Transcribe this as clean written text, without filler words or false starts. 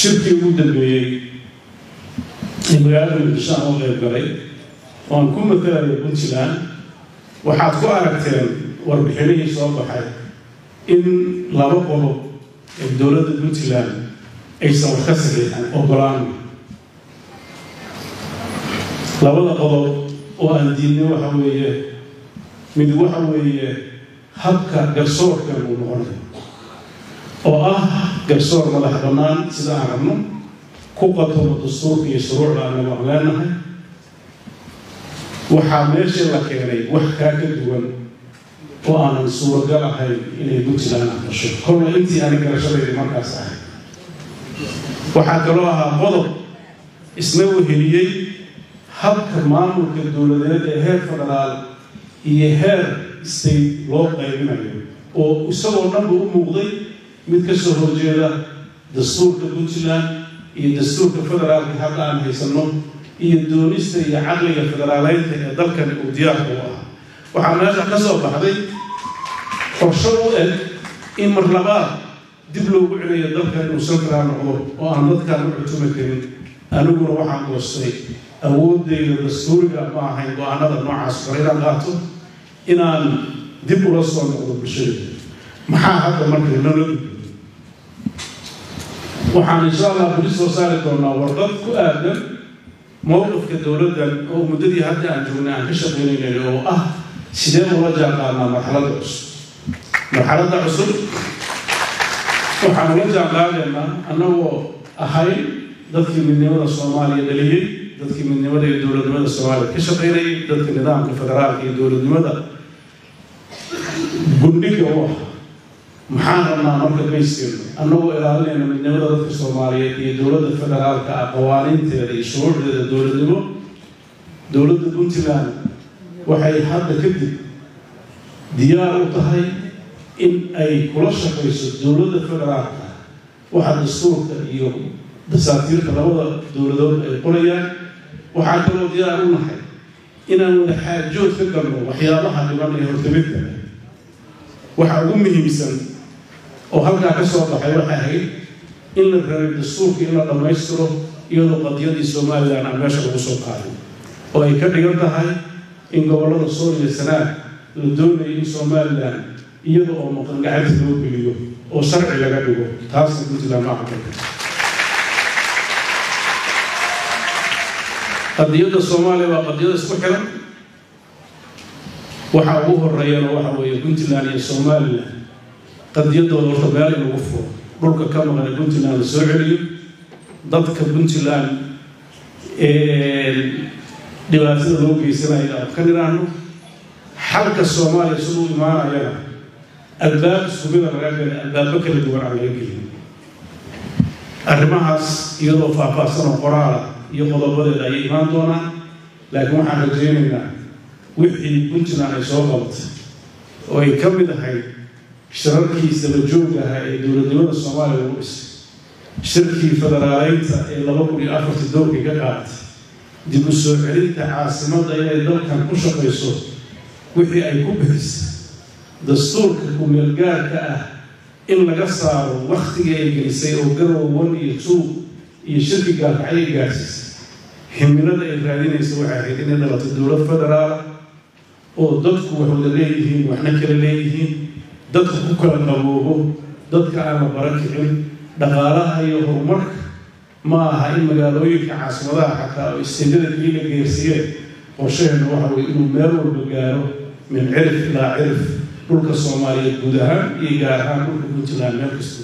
shirkii ugu dambeeyay magaalada Muqdisho oo qayb galay oo ku matalay Puntland waxaad ku aragteen warbixinihii soo baxay in laba qodob ee dowladda Puntland ay soo ka saxiixan ogolaan labada qodob oo aan diidnay waxa weeye mid waxa weeye habka garsoorka uu noqonayo oo garsoor madax bannaan sida aan rabno ku qatomo dastuurka iyo shuruucda aan leenahay waxaa meesha la keenay wax ka duwan oo aanan suuragal ahayn inay Puntland aqbasho kolle intii aan garashadayda markaas ahay waxaa kaloo ahaa qodob isna weheliyey habka maamulka dowladeed ee heer federaal iyo heer state loo qaybinayo oo isagoo dhanba u muuqday mid ka soo horjeeda dastuurka Puntland iyo dastuurka federaalka hadda aan haysano iyo doonista iyo caqliga federaaleynta ee dalkan uu diyaar u ah waxaa meesha ka soo baxday qorshe u eg in mar labaad dib loogu celiyo dalkan inuu central noqdo oo aan dadkaan u cutumi karin aniguna waxaan goostay awoodayda dastuuriga ma ahayn go'aanada noocaas kale inaan qaato inaan dib ula soo noqdo bulshada maxaa hadda markii nala waxaan insha Allah bari soo saari doonaa warqad ku aadan mowqifka dowladda oo muddadii hadda aan joognay aan ka shaqeynayno oo sidee ula jaanqaadnaa marxaladda cusub waxaan ula jaanqaadaynaa annagoo ahayn dadkii midnimada Soomaaliya dhaliyay dadkii midnimada iyo dowladnimada Soomaaliya ka shaqeynayay dadka nidaamka federaalka iyo dowladnimada guddiga maxaan rabnaa marka bayskeena annagoo ilaalinayna midnimada dadka Soomaaliyeed iyo dowladda federaalka qawaaniinteeda iyo shuruucdeeda dowladnimo dowladda Puntland waxay hadda kadib diyaar u tahay in ay kula shaqeyso dowladda federaalka waxa dastuurka iyo dasaatiirka labada dowladood ay qorayaan waxaa kaloo diyaar u nahay inaan wada xaajood ka galno waxyaabaha dhiban ee hortamidka waxa ugu muhiimsan oo halkaa ka soo baxay waxay ahayd in la rabay dastuurka in la dhammaystiro iyadoo qadiyadii Soomaaliland aan meesha lagu soo qaaday oo ay ka dhigan tahay in gobollada Sool iyo Sanaag la doonayo in Soomaaliland iyadoo oo maqan gacanta loo geliyo oo sharci laga dhigo taasna Puntland ma aqbalto qadiyadda Soomaaliya waa qadiyad isku xiran waxa ugu horeeyana waxa weeye Puntland iyo Soomaaliland qadiyadooda horta meel lagu furo dhulka ka maqan Puntland la soo celiyo dadka Puntland dhibaatada loo geysanayo ka niraano xalka Soomaaliya sidoo imaanayana albaab subida laga galay albaab kala duwan aan laga gelin arrimahaas iyadoo faahfaahsan oo qoraal iyo qodobadeeda ay imaan doonaan laakiin waxaan rajaynaynaa wixii Puntland ay soo qabatay oo ay ka mid ahayd shirarkii daba joogga ahaa ee dowladnimada Soomaaliya lagu dhisay shirkii federaaleynta ee 2004 doorkii ka qaatay dib u soo celinta caasimadda inay dalkan ku shaqeyso wixii ay ku bixisay dastuurka ku meel gaarka in laga saaro waqtiga ay gelisay oo garowwan iyo suuq iyo shirki gaarkacay gaarsiisay himilada ay raadinayso waxay ahayd inay dhalato dowlad federaal oo dadku waxooda leeyihiin waxna kala leeyihiin dadku ku kala qaboobo dadka aan la baran kicin dhaqaalaha iyo horumarka ma aha in magaalooyinka caasimadaha xataa oo isteedada keliya geersiiyeen qorsheheena waxa weeye inuu meel walba gaaro min cirif ilaa cirif dhulka Soomaaliyeed guud ahaan iyo gaar ahaan dhulka Puntland meel kasta